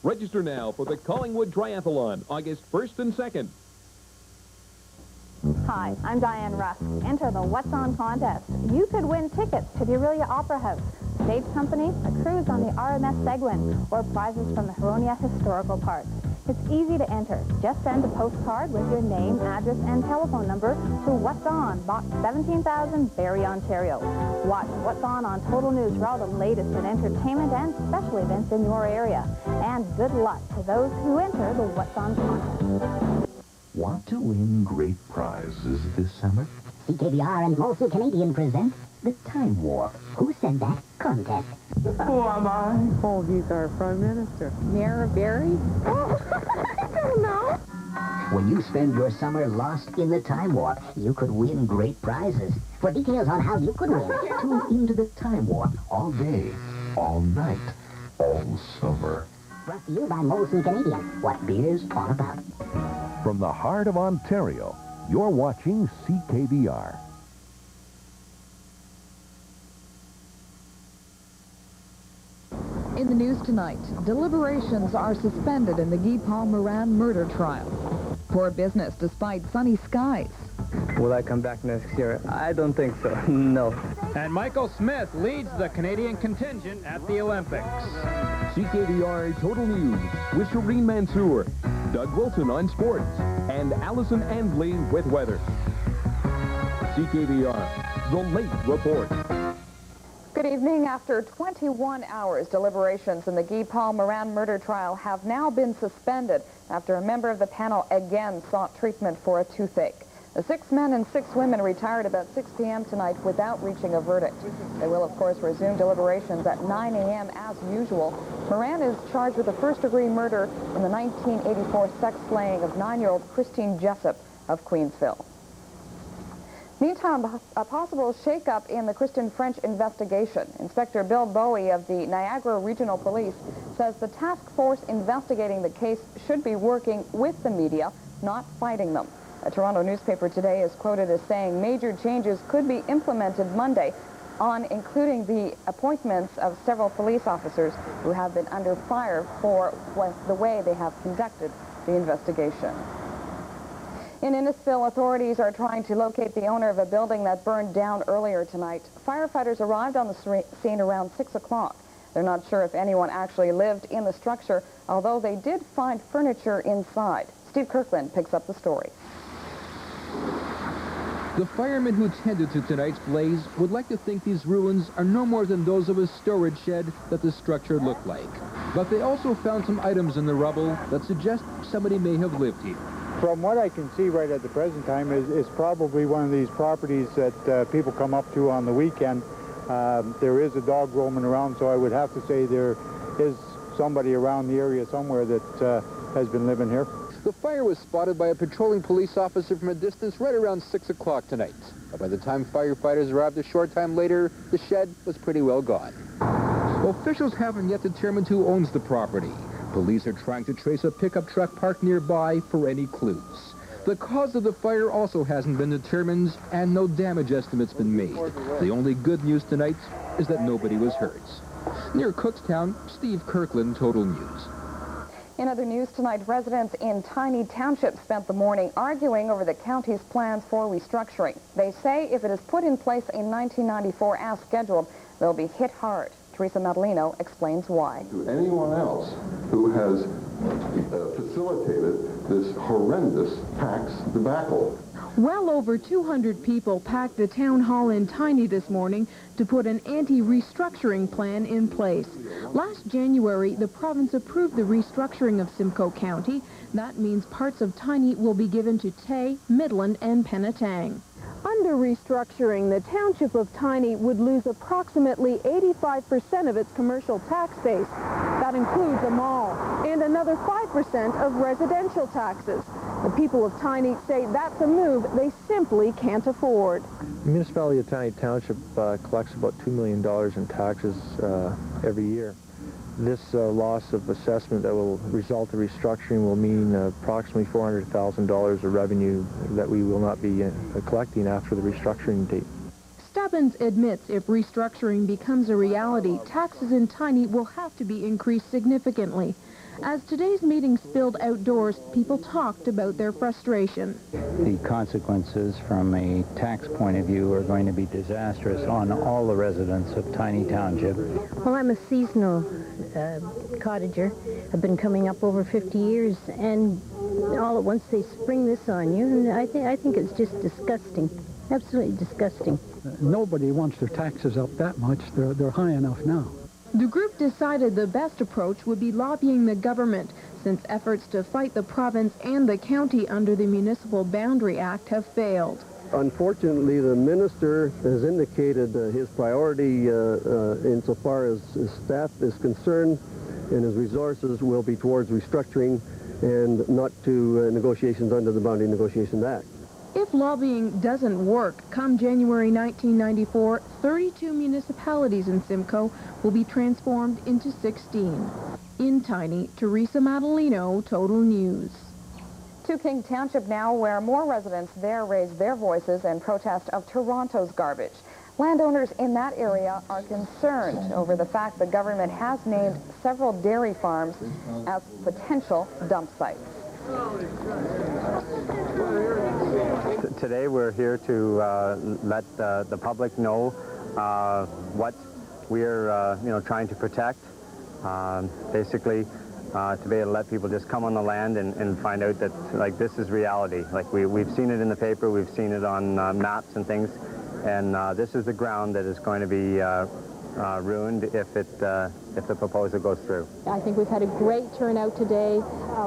Register now for the Collingwood Triathlon, August 1st and 2nd. Hi, I'm Diane Russ. Enter the What's On contest. You could win tickets to the Aurelia Opera House, stage company, a cruise on the RMS Seguin, or prizes from the Huronia Historical Park. It's easy to enter. Just send a postcard with your name, address, and telephone number to What's On, Box 17,000, Barrie, Ontario. Watch What's On Total News for all the latest in entertainment and special events in your area. And good luck to those who enter the What's On contest. Want to win great prizes this summer? CKVR and Municipal Canadian present The Time Warp. Who said that? Contest. Who am I? Oh, he's our Prime Minister. Mayor of Barrie? Oh, I don't know. When you spend your summer lost in the Time Warp, you could win great prizes. For details on how you could win, Tune into the Time Warp all day, all night, all summer. brought to you by Molson Canadian. What beer's all about. From the heart of Ontario, you're watching CKVR. In the news tonight, deliberations are suspended in the Guy Paul Moran murder trial. Poor business despite sunny skies. Will I come back next year? I don't think so. No. And Michael Smith leads the Canadian contingent at the Olympics. CKVR Total News with Shireen Mansour, Doug Wilson on sports, and Allison Andley with weather. CKVR, the late report. Good evening. After 21 hours, deliberations in the Guy Paul Moran murder trial have now been suspended after a member of the panel again sought treatment for a toothache. The 6 men and 6 women retired about 6 p.m. tonight without reaching a verdict. They will, of course, resume deliberations at 9 a.m. as usual. Moran is charged with the first-degree murder in the 1984 sex slaying of 9-year-old Christine Jessup of Queensville. Meantime, a possible shakeup in the Kristen French investigation. Inspector Bill Bowie of the Niagara Regional Police says the task force investigating the case should be working with the media, not fighting them. A Toronto newspaper today is quoted as saying major changes could be implemented Monday on including the appointments of several police officers who have been under fire for the way they have conducted the investigation. In Innisfil, authorities are trying to locate the owner of a building that burned down earlier tonight. Firefighters arrived on the scene around 6 o'clock. They're not sure if anyone actually lived in the structure, although they did find furniture inside. Steve Kirkland picks up the story. The firemen who tended to tonight's blaze would like to think these ruins are no more than those of a storage shed that the structure looked like. But they also found some items in the rubble that suggest somebody may have lived here. From what I can see right at the present time is probably one of these properties that people come up to on the weekend. There is a dog roaming around, so I would have to say there is somebody around the area somewhere that has been living here. The fire was spotted by a patrolling police officer from a distance right around 6 o'clock tonight. But by the time firefighters arrived a short time later, the shed was pretty well gone. Officials haven't yet determined who owns the property. Police are trying to trace a pickup truck parked nearby for any clues. The cause of the fire also hasn't been determined, and no damage estimate's been made. The only good news tonight is that nobody was hurt. Near Cookstown, Steve Kirkland, Total News. In other news tonight, residents in Tiny Township spent the morning arguing over the county's plans for restructuring. They say if it is put in place in 1994 as scheduled, they'll be hit hard. Teresa Madaleno explains why. To anyone else who has facilitated this horrendous tax debacle. Well over 200 people packed the town hall in Tiny this morning to put an anti-restructuring plan in place. Last January, the province approved the restructuring of Simcoe County. That means parts of Tiny will be given to Tay, Midland, and Penetang. Under restructuring, the township of Tiny would lose approximately 85% of its commercial tax base. That includes a mall and another 5% of residential taxes. The people of Tiny say that's a move they simply can't afford. The municipality of Tiny Township collects about $2 million in taxes every year. This loss of assessment that will result in restructuring will mean approximately $400,000 of revenue that we will not be collecting after the restructuring date. Stubbins admits if restructuring becomes a reality, taxes in Tiny will have to be increased significantly. As today's meeting spilled outdoors, people talked about their frustration. The consequences from a tax point of view are going to be disastrous on all the residents of Tiny Township. Well, I'm a seasonal cottager. I've been coming up over 50 years, and all at once they spring this on you, and I think it's just disgusting. Absolutely disgusting. Nobody wants their taxes up that much. They're high enough now. The group decided the best approach would be lobbying the government, since efforts to fight the province and the county under the Municipal Boundary Act have failed. Unfortunately, the minister has indicated his priority insofar as his staff is concerned, and his resources will be towards restructuring and not to negotiations under the Boundary Negotiation Act. If lobbying doesn't work, come January 1994, 32 municipalities in Simcoe will be transformed into 16. In Tiny, Teresa Madalino, Total News. To King Township now, where more residents there raise their voices in protest of Toronto's garbage. Landowners in that area are concerned over the fact the government has named several dairy farms as potential dump sites. Today we're here to let the public know what we're trying to protect. Basically, to be able to let people just come on the land and find out that this is reality. We've seen it in the paper, we've seen it on maps and things, and this is the ground that is going to be ruined if the proposal goes through. I think we've had a great turnout today.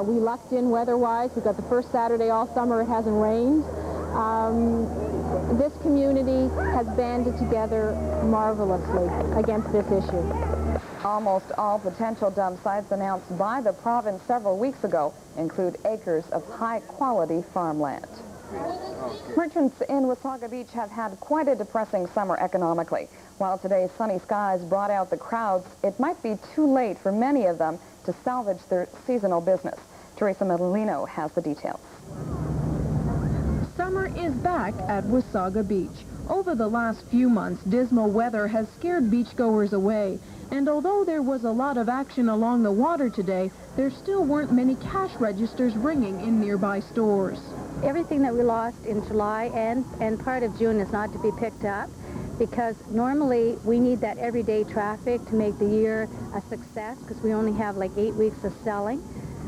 We lucked in weather-wise. We've got the first Saturday all summer. It hasn't rained. This community has banded together marvelously against this issue. Almost all potential dump sites announced by the province several weeks ago include acres of high-quality farmland. Merchants in Wasaga Beach have had quite a depressing summer economically. While today's sunny skies brought out the crowds, it might be too late for many of them to salvage their seasonal business. Teresa Madalino has the details. Summer is back at Wasaga Beach. Over the last few months, dismal weather has scared beachgoers away. And although there was a lot of action along the water today, there still weren't many cash registers ringing in nearby stores. Everything that we lost in July and part of June is not to be picked up, because normally we need that everyday traffic to make the year a success, because we only have like 8 weeks of selling.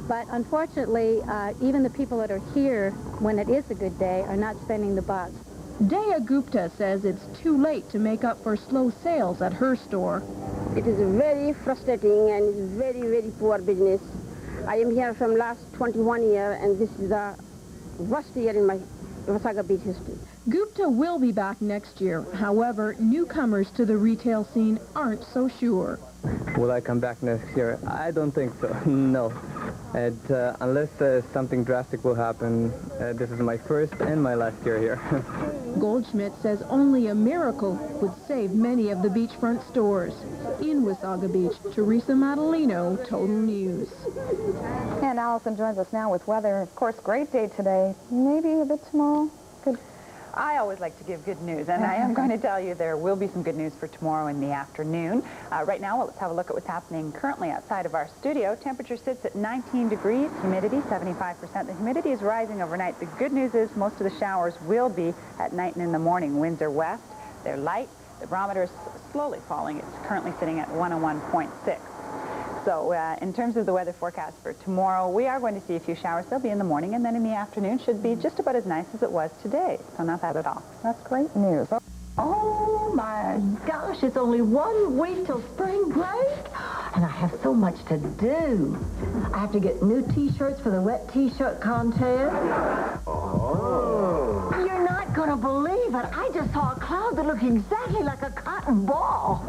But unfortunately, even the people that are here when it is a good day are not spending the bucks. Daya Gupta says it's too late to make up for slow sales at her store. It is very frustrating and it's very, very poor business. I am here from last 21 years, and this is the worst year in my Wasaga Beach history. Gupta will be back next year. However, newcomers to the retail scene aren't so sure. Will I come back next year? I don't think so, no. And unless something drastic will happen, this is my first and my last year here. Goldschmidt says only a miracle would save many of the beachfront stores. In Wasaga Beach, Teresa Madalino, Total News. And Allison joins us now with weather. Of course, great day today. Maybe a bit tomorrow. Good. I always like to give good news, and I am going to tell you there will be some good news for tomorrow in the afternoon. Right now, let's have a look at what's happening currently outside of our studio. Temperature sits at 19 degrees, humidity 75%. The humidity is rising overnight. The good news is most of the showers will be at night and in the morning. Winds are west. They're light. The barometer is slowly falling. It's currently sitting at 101.6. So in terms of the weather forecast for tomorrow, we are going to see a few showers. They'll be in the morning, and then in the afternoon should be just about as nice as it was today. So not bad at all. That's great news. Oh, my gosh, it's only 1 week till spring break, and I have so much to do. I have to get new T-shirts for the wet T-shirt contest. Oh. You're not going to believe it. I just saw a cloud that looked exactly like a cotton ball.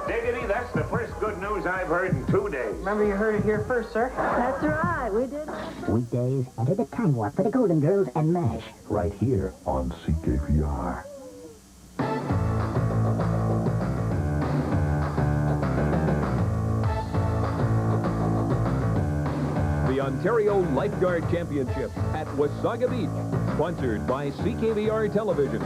Diggity, that's the first good news I've heard in 2 days. Remember, you heard it here first, sir. That's right, we did. Weekdays, enter the time warp for the Golden Girls and MASH. Right here on CKVR. The Ontario Lifeguard Championship at Wasaga Beach, sponsored by CKVR Television.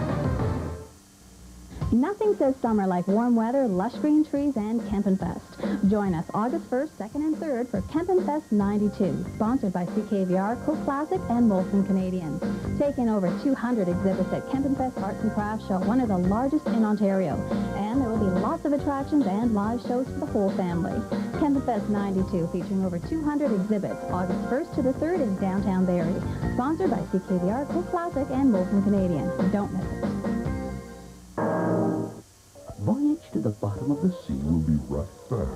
Nothing says summer like warm weather, lush green trees, and Campin' Fest. Join us August 1st, 2nd, and 3rd for Campin' Fest 92, sponsored by CKVR, Coke Classic, and Molson Canadian. Take in over 200 exhibits at Campin' Fest Arts and Crafts Show, one of the largest in Ontario. And there will be lots of attractions and live shows for the whole family. Campin' Fest 92, featuring over 200 exhibits, August 1st to the 3rd in downtown Barrie. Sponsored by CKVR, Coke Classic, and Molson Canadian. Don't miss it. Voyage to the bottom of the sea will be right back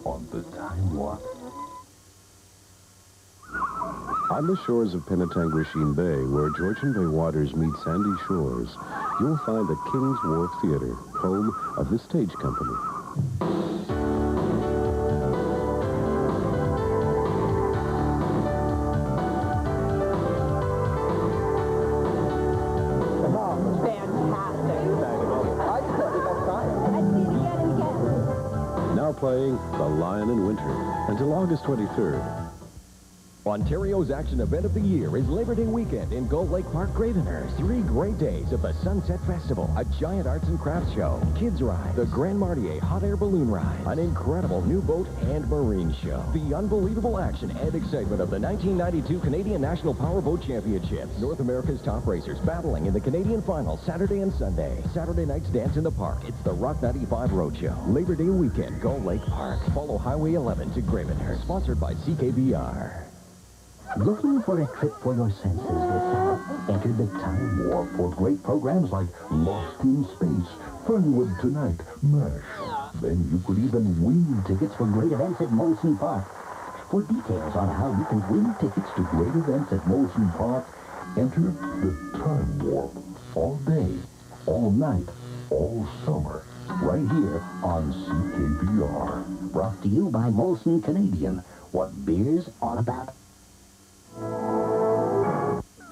on the Time Warp. On the shores of Penetanguishene Bay, where Georgian Bay waters meet sandy shores, you'll find the King's Wharf Theater, home of the stage company. Playing The Lion in Winter until August 23rd. Ontario's action event of the year is Labor Day weekend in Gold Lake Park, Gravenhurst. 3 great days of the Sunset Festival, a giant arts and crafts show, kids ride, the Grand Marnier hot air balloon ride, an incredible new boat and marine show, the unbelievable action and excitement of the 1992 Canadian National Powerboat Championships. North America's top racers battling in the Canadian Finals Saturday and Sunday. Saturday night's dance in the park. It's the Rock 95 Roadshow. Labor Day weekend, Gold Lake Park. Follow Highway 11 to Gravenhurst. Sponsored by CKVR. Looking for a trip for your senses this summer? Enter the Time Warp for great programs like Lost in Space, Fernwood Tonight, MASH. Then you could even win tickets for great events at Molson Park. For details on how you can win tickets to great events at Molson Park, enter the Time Warp. All day, all night, all summer, right here on CKVR. Brought to you by Molson Canadian. What beer's all about.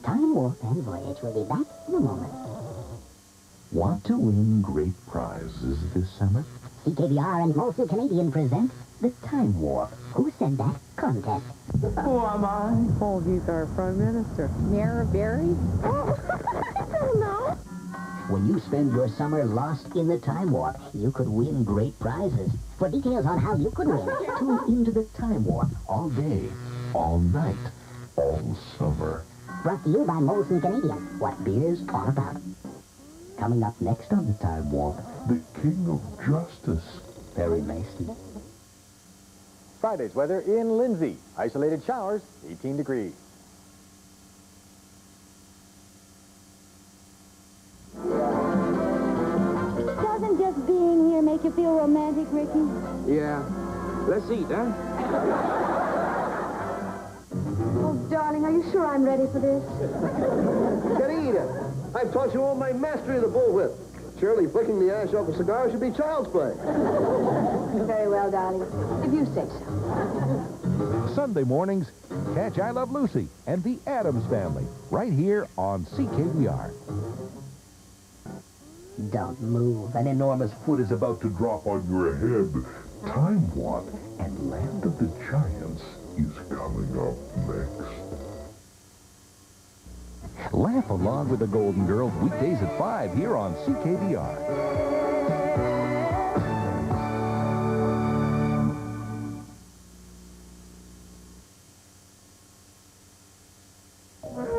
Time Warp and Voyage will be back in a moment. Want to win great prizes this summer? CKVR and Molson Canadian present the Time Warp. Who Said That contest. Who am I? Oh, he's our Prime Minister. Mayor of Barrie? I don't know. When you spend your summer lost in the Time Warp, you could win great prizes. For details on how you could win, Tune into the Time Warp all day, all night, all summer. Brought to you by Molson Canadian. What beer's all about. Coming up next on the Time Warp, the King of Justice, Perry Mason. Friday's weather in Lindsay. Isolated showers, 18 degrees. Doesn't just being here make you feel romantic, Ricky? Yeah. Let's eat, huh? Oh, darling, are you sure I'm ready for this? Querida, I've taught you all my mastery of the bullwhip. Surely flicking the ash off a cigar should be child's play. Very well, darling. If you say so. Sunday mornings, catch I Love Lucy and the Addams Family right here on CKVR. Don't move. An enormous foot is about to drop on your head. Time Warp and Land of the Giants is coming up next. Laugh along with the Golden Girls weekdays at 5 here on CKVR.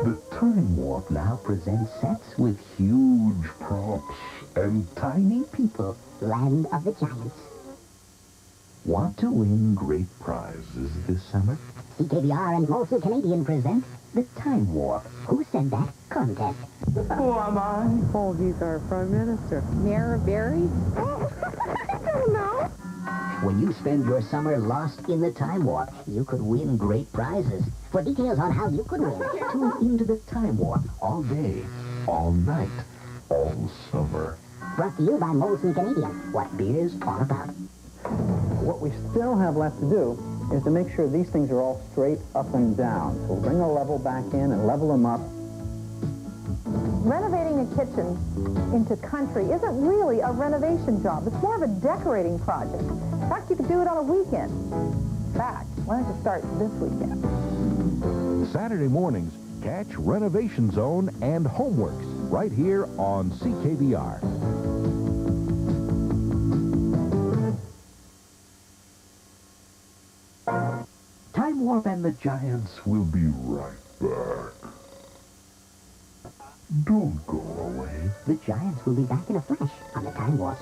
The Time Warp now presents sets with huge props and tiny people. Land of the Giants. Want to win great prizes this summer? CKVR and Molson Canadian present the Time Warp. Who Said That contest. Who am I? Oh, he's our Prime Minister. Mayor of Barrie? I don't know. When you spend your summer lost in the Time Warp, you could win great prizes. For details on how you could win, tune into the Time Warp all day, all night, all summer. Brought to you by Molson Canadian. What beer's all about. What we still have left to do is to make sure these things are all straight up and down. So we'll bring a level back in and level them up. Renovating a kitchen into country isn't really a renovation job. It's more of a decorating project. In fact, you could do it on a weekend. In fact, why don't you start this weekend? Saturday mornings, catch Renovation Zone and Homeworks right here on CKVR. warm. And the Giants will be right back. Don't go away. The Giants will be back in a flash on the Time Warp.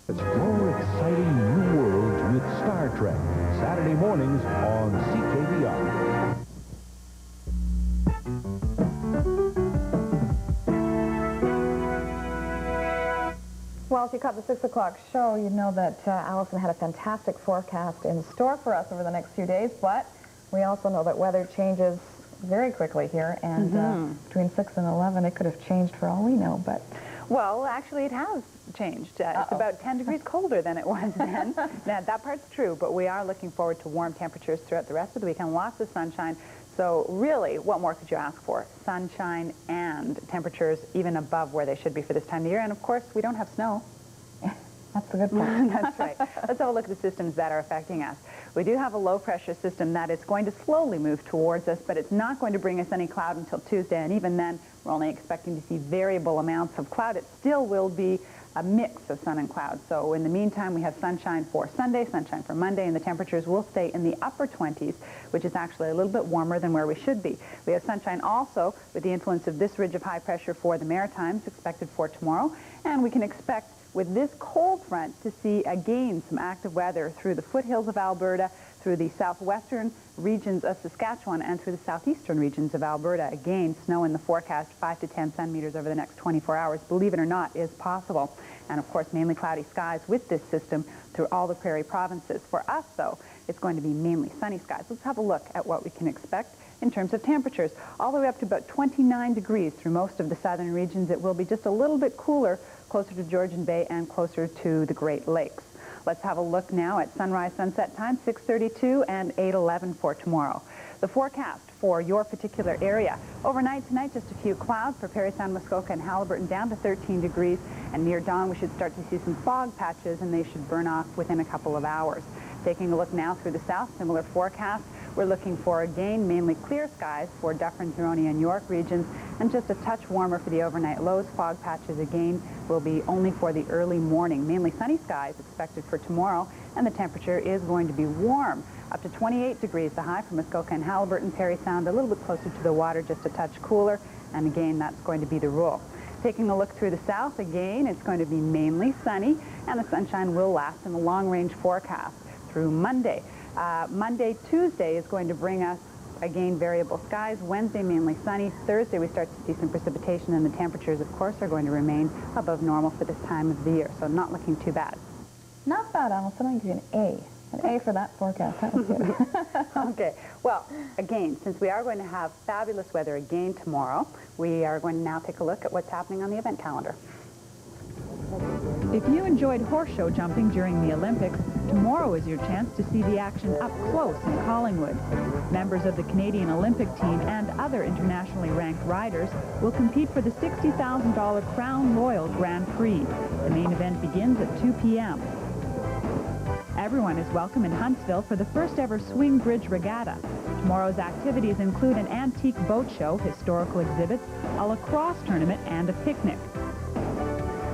Explore exciting new worlds with Star Trek. Saturday mornings on CKVR. Well, if you caught the 6 o'clock show, you know that Allison had a fantastic forecast in store for us over the next few days, but we also know that weather changes very quickly here, and between 6 and 11, it could have changed for all we know, but... Well, actually, it has changed. It's about 10 degrees colder than it was then. Now, that part's true, but we are looking forward to warm temperatures throughout the rest of the weekend. Lots of sunshine. So really, what more could you ask for? Sunshine and temperatures even above where they should be for this time of year. And, of course, we don't have snow. That's the good part. That's right. Let's have a look at the systems that are affecting us. We do have a low-pressure system that is going to slowly move towards us, but it's not going to bring us any cloud until Tuesday. And even then, we're only expecting to see variable amounts of cloud. It still will be a mix of sun and cloud. So in the meantime, we have sunshine for Sunday, sunshine for Monday, and the temperatures will stay in the upper 20s, which is actually a little bit warmer than where we should be. We have sunshine also with the influence of this ridge of high pressure for the Maritimes expected for tomorrow. And we can expect with this cold front to see again some active weather through the foothills of Alberta, through the southwestern regions of Saskatchewan, and through the southeastern regions of Alberta. Again, snow in the forecast, 5 to 10 centimeters over the next 24 hours, believe it or not, is possible. And of course, mainly cloudy skies with this system through all the prairie provinces. For us, though, it's going to be mainly sunny skies. Let's have a look at what we can expect in terms of temperatures. All the way up to about 29 degrees through most of the southern regions. It will be just a little bit cooler closer to Georgian Bay and closer to the Great Lakes. Let's have a look now at sunrise sunset time, 6:32 and 8:11 for tomorrow. The forecast for your particular area. Overnight tonight, just a few clouds for Parry Sound, Muskoka, and Haliburton down to 13 degrees. And near dawn, we should start to see some fog patches, and they should burn off within a couple of hours. Taking a look now through the south, similar forecast. We're looking for, again, mainly clear skies for Dufferin, Huronia, and York regions, and just a touch warmer for the overnight lows. Fog patches, again, will be only for the early morning. Mainly sunny skies expected for tomorrow, and the temperature is going to be warm. Up to 28 degrees, the high for Muskoka and Haliburton. Parry Sound a little bit closer to the water, just a touch cooler, and again, that's going to be the rule. Taking a look through the south, again, it's going to be mainly sunny, and the sunshine will last in the long-range forecast through Monday. Monday, Tuesday is going to bring us, again, variable skies. Wednesday, mainly sunny. Thursday, we start to see some precipitation, and the temperatures, of course, are going to remain above normal for this time of the year, so not looking too bad. Not bad, Allison. I'm going to give you an A. An A for that forecast. That was good. Okay. Well, again, since we are going to have fabulous weather again tomorrow, we are going to now take a look at what's happening on the event calendar. If you enjoyed horse show jumping during the Olympics, tomorrow is your chance to see the action up close in Collingwood. Members of the Canadian Olympic team and other internationally ranked riders will compete for the $60,000 Crown Royal Grand Prix. The main event begins at 2 p.m. Everyone is welcome in Huntsville for the first ever Swing Bridge Regatta. Tomorrow's activities include an antique boat show, historical exhibits, a lacrosse tournament, and a picnic.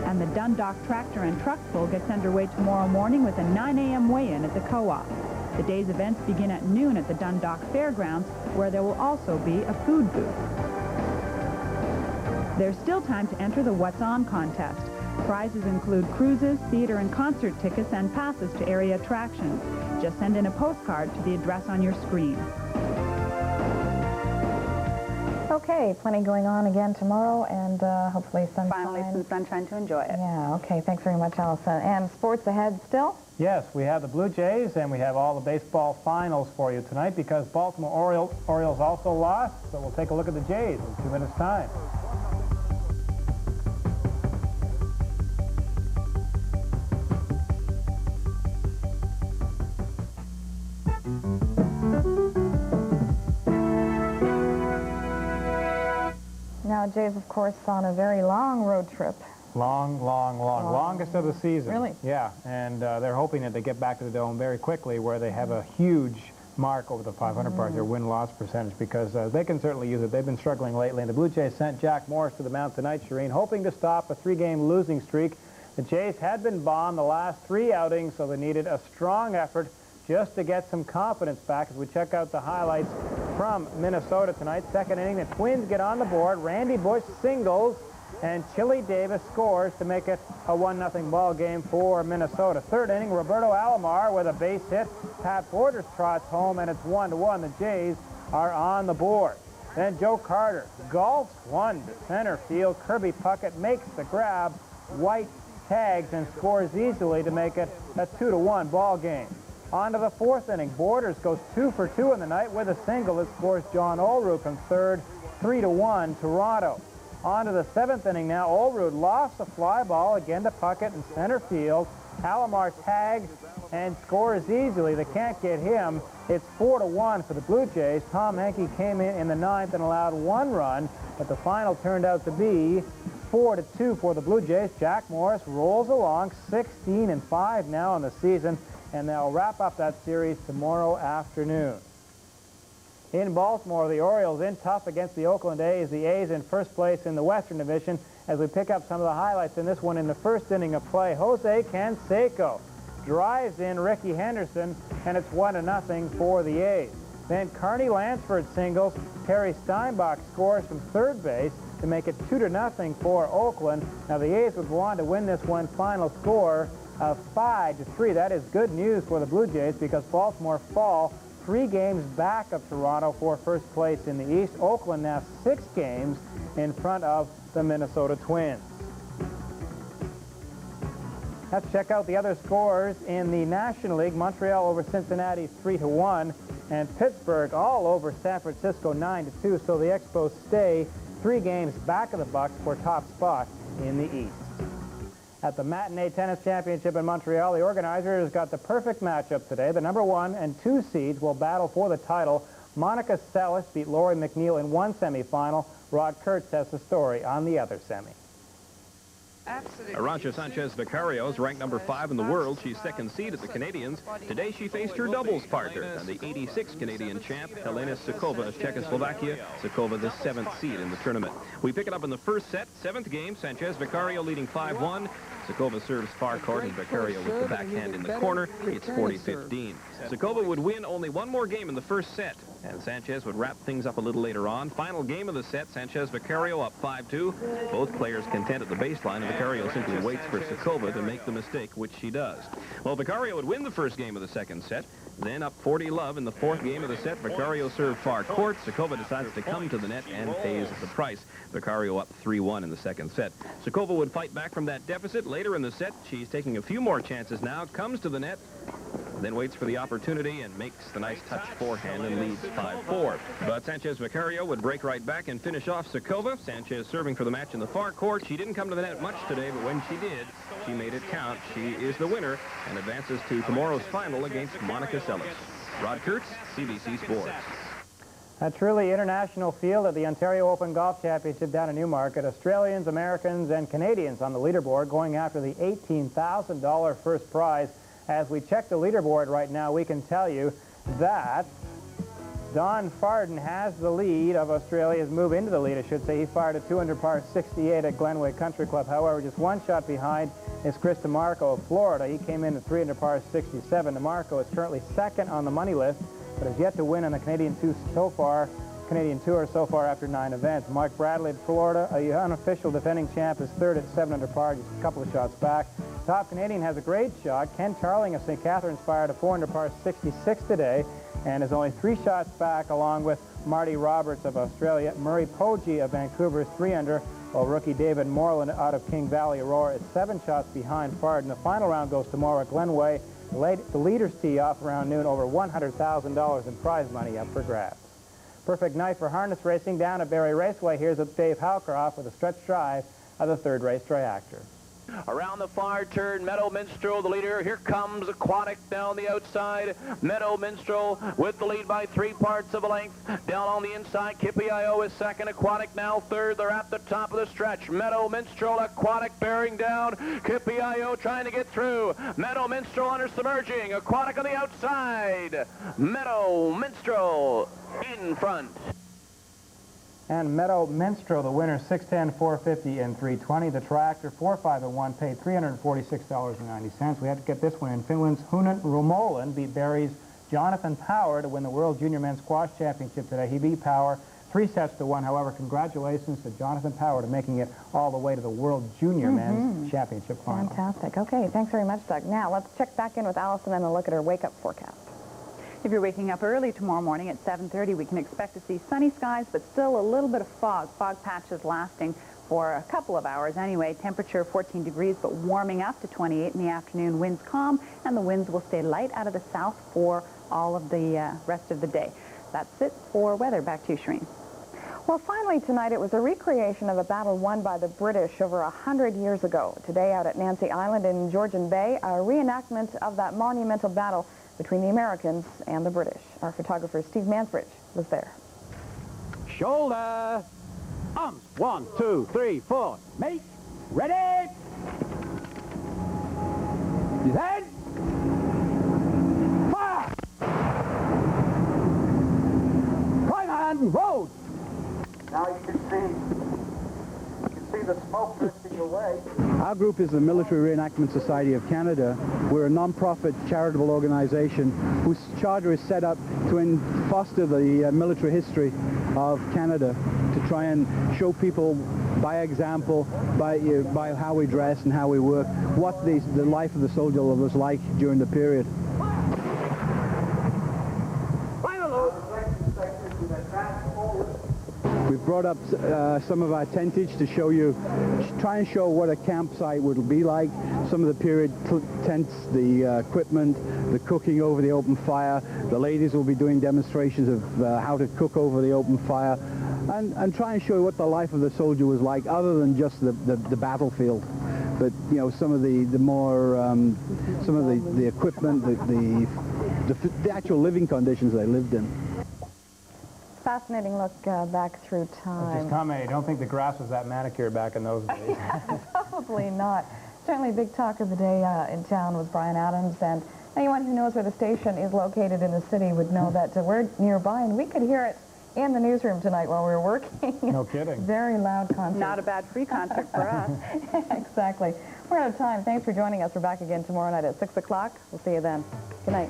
And the Dundalk Tractor and Truck Pull gets underway tomorrow morning with a 9 a.m. weigh-in at the co-op. The day's events begin at noon at the Dundalk Fairgrounds, where there will also be a food booth. There's still time to enter the What's On contest. Prizes include cruises, theater and concert tickets, and passes to area attractions. Just send in a postcard to the address on your screen. Okay, plenty going on again tomorrow, and hopefully sunshine. Finally some sunshine to enjoy it. Yeah, okay, thanks very much, Allison. And sports ahead still? Yes, we have the Blue Jays, and we have all the baseball finals for you tonight because Baltimore Orioles also lost, so we'll take a look at the Jays in 2 minutes' time. Now, Jays, of course, on a very long road trip. Longest of the season. Really? Yeah, and they're hoping that they get back to the Dome very quickly where they have a huge mark over the 500 part, their win-loss percentage, because they can certainly use it. They've been struggling lately, and the Blue Jays sent Jack Morris to the mound tonight, Shireen, hoping to stop a 3-game losing streak. The Jays had been bombed the last 3 outings, so they needed a strong effort just to get some confidence back as we check out the highlights from Minnesota tonight. Second inning, the Twins get on the board. Randy Bush singles, and Chili Davis scores to make it a 1-0 ball game for Minnesota. Third inning, Roberto Alomar with a base hit. Pat Borders trots home, and it's 1-1. The Jays are on the board. Then Joe Carter golfs one to center field. Kirby Puckett makes the grab. White tags and scores easily to make it a 2-1 ball game. On to the fourth inning. Borders goes 2 for 2 in the night with a single that scores John Olerud from third. 3-1 Toronto. On to the seventh inning now. Olerud lofts a fly ball again to Puckett in center field. Alomar tags and scores easily. They can't get him. It's 4-1 for the Blue Jays. Tom Henke came in the ninth and allowed 1 run, but the final turned out to be 4-2 for the Blue Jays. Jack Morris rolls along, 16-5 now in the season, and they'll wrap up that series tomorrow afternoon. In Baltimore, the Orioles in tough against the Oakland A's. The A's in first place in the Western Division. As we pick up some of the highlights in this one, in the first inning of play, Jose Canseco drives in Ricky Henderson, and it's 1-0 for the A's. Then Carney Lansford singles. Terry Steinbach scores from third base to make it 2-0 for Oakland. Now the A's would go on to win this one, final score of 5-3. That is good news for the Blue Jays because Baltimore fall 3 games back of Toronto for first place in the East. Oakland now 6 games in front of the Minnesota Twins. Let's check out the other scores in the National League. Montreal over Cincinnati 3-1, and Pittsburgh all over San Francisco 9-2. So the Expos stay 3 games back of the Bucks for top spot in the East. At the Matinee Tennis Championship in Montreal, the organizers got the perfect matchup today. The number 1 and 2 seeds will battle for the title. Monica Seles beat Lori McNeil in one semifinal. Rod Kurtz has the story on the other semi. Arantxa Sanchez-Vicario is ranked number 5 in the world. She's second seed at the Canadians. Today she faced her doubles partner and the 86th Canadian champ, Helena Sukova of Czechoslovakia. Sukova the 7th seed in the tournament. We pick it up in the first set, 7th game. Sanchez-Vicario leading 5-1. Sukova serves far court and Vicario with the backhand in the corner. It's 40-15. Sukova would win only one more game in the first set, and Sanchez would wrap things up a little later on. Final game of the set, Sanchez-Vicario up 5-2. Both players content at the baseline, and Vicario simply waits for Sukova to make the mistake, which she does. Well, Vicario would win the first game of the second set. Then up 40-love in the fourth game of the set. Vicario served far court. Sukova decides to come to the net and pays the price. Vicario up 3-1 in the second set. Sukova would fight back from that deficit. Later in the set, she's taking a few more chances now. Comes to the net, then waits for the opportunity and makes the nice touch forehand and leads 5-4. But Sanchez-Vicario would break right back and finish off Sukova. Sanchez serving for the match in the far court. She didn't come to the net much today, but when she did, she made it count. She is the winner and advances to tomorrow's final against Monica Seles. Rod Kurtz, CBC Sports. A truly international field at the Ontario Open Golf Championship down in Newmarket. Australians, Americans, and Canadians on the leaderboard going after the $18,000 first prize. As we check the leaderboard right now, we can tell you that Don Farden has the lead of Australia's move into the lead, I should say. He fired a 200 par 68 at Glenway Country Club. However, just one shot behind is Chris DeMarco of Florida. He came in at 300 par 67. DeMarco is currently second on the money list, but has yet to win on the Canadian Tour so far after 9 events. Mike Bradley of Florida, a unofficial defending champ, is third at 7 under par, just a couple of shots back. Top Canadian has a great shot. Ken Charling of St. Catharines fired a 400 par 66 today and is only 3 shots back, along with Marty Roberts of Australia. Murray Poggi of Vancouver is 3 under, while rookie David Moreland out of King Valley Aurora is 7 shots behind Farden. The final round goes tomorrow at Glenway. The leaders tee off around noon, over $100,000 in prize money up for grabs. Perfect night for harness racing down at Barrie Raceway. Here's Dave Howcroft with a stretch drive of the third race triactor. Around the far turn, Meadow Minstrel, the leader. Here comes Aquatic down the outside. Meadow Minstrel with the lead by 3 parts of a length. Down on the inside, Kippy-I-O is second. Aquatic now third. They're at the top of the stretch. Meadow Minstrel, Aquatic bearing down. Kippy-I-O trying to get through. Meadow Minstrel under submerging. Aquatic on the outside. Meadow Minstrel in front. And Meadow Minstrel, the winner, 610, 450, and 320. The tractor, 4-5-1, paid $346.90. We had to get this one in. Finland's Hunan Rumolen beat Barry's Jonathan Power to win the World Junior Men's Squash Championship today. He beat Power 3-1. However, congratulations to Jonathan Power to making it all the way to the World Junior Men's Championship final. Fantastic. Okay, thanks very much, Doug. Now, let's check back in with Allison and a look at her wake-up forecast. If you're waking up early tomorrow morning at 7:30, we can expect to see sunny skies, but still a little bit of fog. Fog patches lasting for a couple of hours anyway. Temperature 14 degrees, but warming up to 28 in the afternoon. Winds calm, and the winds will stay light out of the south for all of the rest of the day. That's it for weather. Back to you, Shereen. Well, finally tonight, it was a recreation of a battle won by the British over 100 years ago. Today, out at Nancy Island in Georgian Bay, a reenactment of that monumental battle between the Americans and the British. Our photographer, Steve Mansbridge, was there. Shoulder. Arms. 1, 2, 3, 4. Make. Ready. Then. Fire. Prime hand. Road. Now you can see the smoke drifting away. Our group is the Military Reenactment Society of Canada. We're a non-profit charitable organization whose charter is set up to foster the military history of Canada, to try and show people by example, by how we dress and how we work, what the life of the soldier was like during the period. We've brought up some of our tentage to show you, try and show what a campsite would be like, some of the period tents, the equipment, the cooking over the open fire. The ladies will be doing demonstrations of how to cook over the open fire, and try and show you what the life of the soldier was like, other than just the battlefield. But, you know, some of the more, some of the equipment, the actual living conditions they lived in. Fascinating look back through time. Just commenting, I don't think the grass was that manicured back in those days. Probably not. Certainly big talk of the day in town was Brian Adams, and anyone who knows where the station is located in the city would know that we're nearby, and we could hear it in the newsroom tonight while we were working. No kidding. Very loud concert. Not a bad free concert for us. Exactly. We're out of time. Thanks for joining us. We're back again tomorrow night at 6 o'clock. We'll see you then. Good night.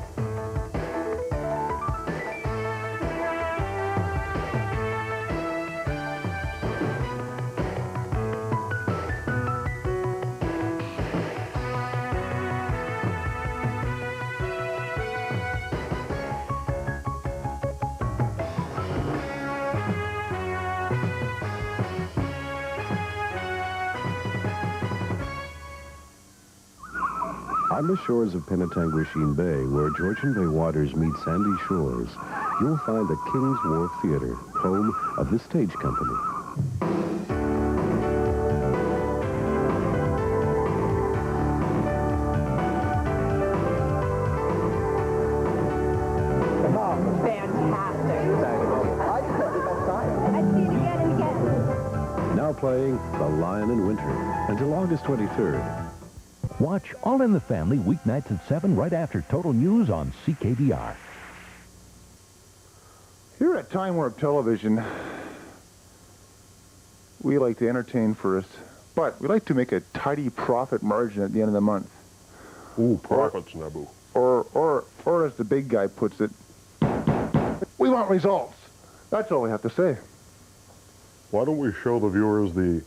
On the shores of Penetanguishene Bay, where Georgian Bay waters meet sandy shores, you'll find the King's Wharf Theater, home of the stage company. Now playing The Lion in Winter until August 23rd. Watch All in the Family weeknights at 7 right after Total News on CKVR. Here at Time Warp Television, we like to entertain first, but we like to make a tidy profit margin at the end of the month. Ooh, profits, Nabu. Or as the big guy puts it, we want results. That's all we have to say. Why don't we show the viewers the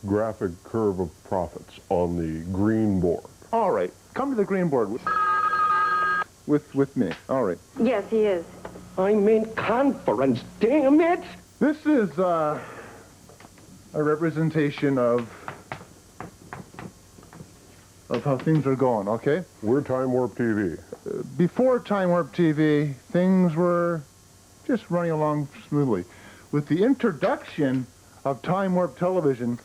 graphic curve of profits on the green board? All right, come to the green board with me. All right. Yes, he is. I'm in conference, damn it! This is a representation of how things are going, okay? We're Time Warp TV. Before Time Warp TV, things were just running along smoothly. With the introduction of Time Warp Television,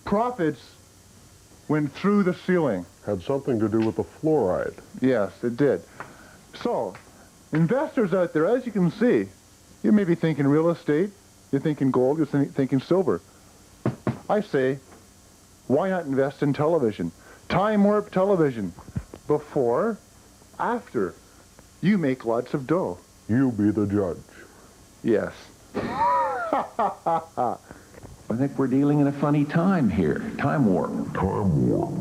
profits went through the ceiling. Had something to do with the fluoride. Yes, it did. So, investors out there, as you can see, you may be thinking real estate, you're thinking gold, you're thinking silver. I say, why not invest in television? Time Warp Television. Before, after. You make lots of dough. You be the judge. Yes. I think we're dealing in a funny time here. Time warp. Time warp.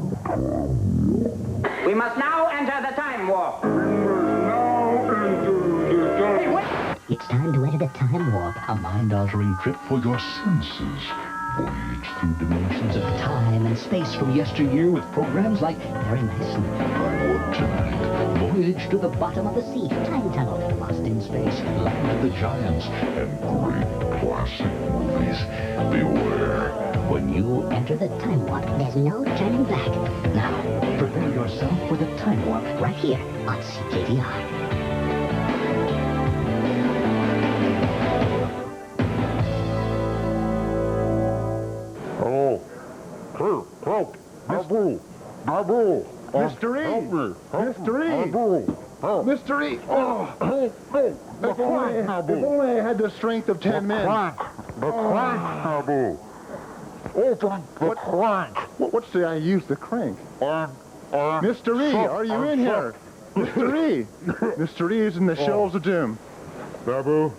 We must now enter the time warp. It's time to enter the time warp, a mind-altering trip For your senses. Voyage through dimensions of time and space from yesteryear with programs like Very Nice and Timewarp Tonight. Voyage to the Bottom of the Sea, Time Tunnel, Lost in Space, Land of the Giants, and great classic movies. Beware. When you enter the time warp, there's no turning back. Now, prepare yourself for the time warp right here on CKVR. Hello. Clear. Help. Babu. Babu. Mr. E. Help me. Mr. E. Babu. Help. Mr. E. Oh. If only I had the strength of 10 men. The crank, Babu. Open the crank. What should I use the crank? Mr. E, are you in here? Mr. E. Mr. E is in the shelves of doom. Babu,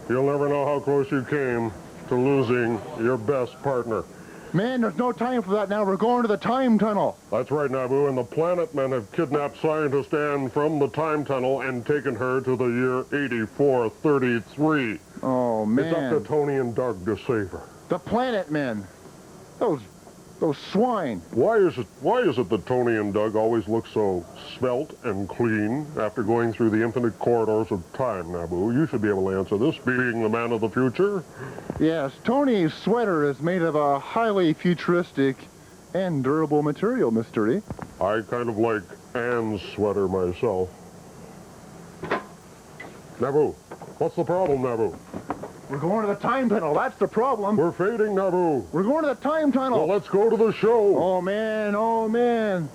you'll never know how close you came to losing your best partner. Man, there's no time for that now. We're going to the time tunnel. That's right, Nabu, and the Planet Men have kidnapped Scientist Anne from the time tunnel and taken her to the year 8433. Oh, man. It's up to Tony and Doug to save her. The Planet Men. Those swine. Why is it that Tony and Doug always look so svelte and clean after going through the infinite corridors of time, Nabu? You should be able to answer this, being the man of the future. Yes, Tony's sweater is made of a highly futuristic and durable material, Mr. E. I kind of like Anne's sweater myself. Nabu, what's the problem, Nabu? We're going to the time tunnel. That's the problem. We're fading, Nabu. We're going to the time tunnel. Well, let's go to the show. Oh, man. Oh, man.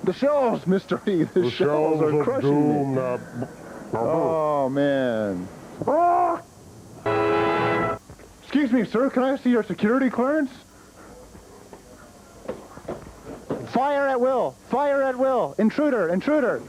The shelves, Mr. E. The shelves are of crushing doom, me. Nabu. Oh, man. Ah! Excuse me, sir. Can I see your security clearance? Fire at will. Fire at will. Intruder. Intruder.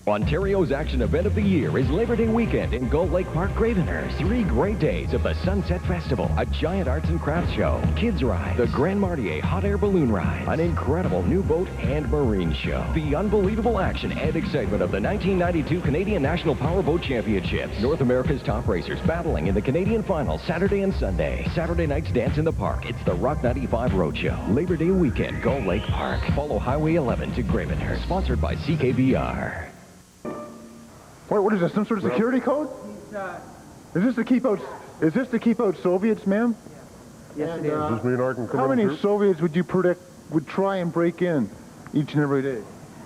Ontario's action event of the year is Labor Day weekend in Gold Lake Park, Gravenhurst. 3 great days of the Sunset Festival, a giant arts and crafts show, kids ride, the Grand Marnier hot air balloon ride, an incredible new boat and marine show, the unbelievable action and excitement of the 1992 Canadian National Powerboat Championships. North America's top racers battling in the Canadian finals Saturday and Sunday. Saturday night's dance in the park. It's the Rock 95 Roadshow. Labor Day weekend, Gold Lake Park. Follow Highway 11 to Gravenhurst. Sponsored by CKVR. What is this? Some sort of security code? Is this to keep out? Is this to keep out Soviets, ma'am? Yes, it is. Does this mean I can come How in many too? Soviets would you predict would try and break in each and every day?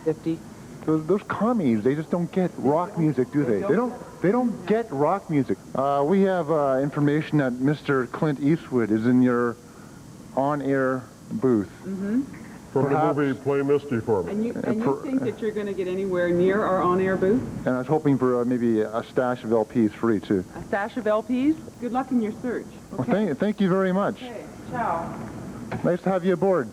50. Those commies, they just don't get rock music, do they? They don't get rock music. We have information that Mr. Clint Eastwood is in your on-air booth. Mm-hmm. From the movie Play Misty for me. And you think that you're going to get anywhere near our on-air booth? And I was hoping for maybe a stash of LPs free, too. A stash of LPs? Good luck in your search. Okay? Well, thank you very much. Okay, ciao. Nice to have you aboard.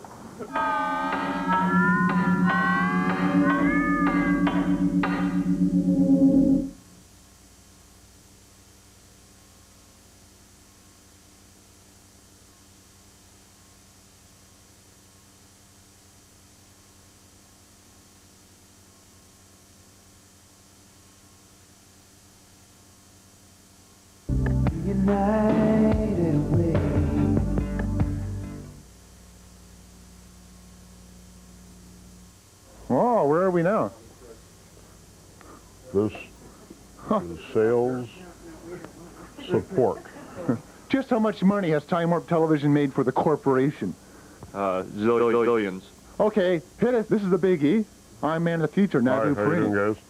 Oh, where are we now? This is sales support. Just how much money has Time Warp Television made for the corporation? Zillions. Okay, hit it. This is the biggie. I'm Man of the Future, Hi, Nabu how you doing, Farini. guys?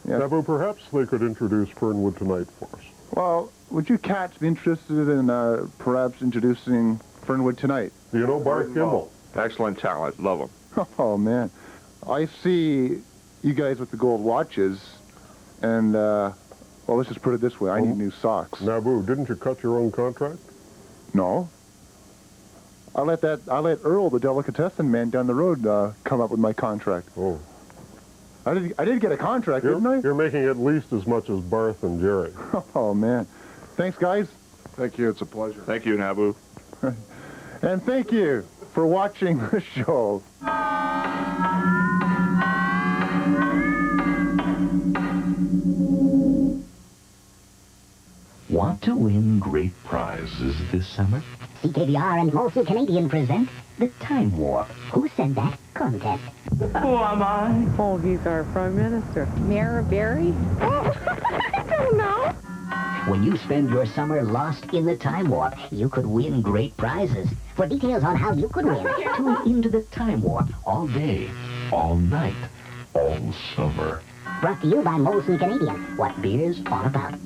Yes. Nabu, perhaps they could introduce Fernwood tonight for us. Well, would you cats be interested in perhaps introducing Fernwood tonight? Do you know Bart Kimball? Excellent talent. Love him. Oh, man. I see you guys with the gold watches, and, well, let's just put it this way. I need new socks. Nabu, didn't you cut your own contract? No. I let Earl, the delicatessen man down the road, come up with my contract. Oh. I did get a contract, didn't I? You're making at least as much as Barth and Jerry. Oh, man. Thanks, guys. Thank you. It's a pleasure. Thank you, Nabu. And thank you for watching the show. Want to win great prizes this summer? CKVR and WOC Canadian present the Time Warp. Who said that contest? Who am I? Oh, he's our Prime Minister. Mayor Barry? I don't know. When you spend your summer lost in the Time Warp, you could win great prizes. For details on how you could win, Tune into the Time Warp all day, all night, all summer. brought to you by WOC Canadian. What beer's all about.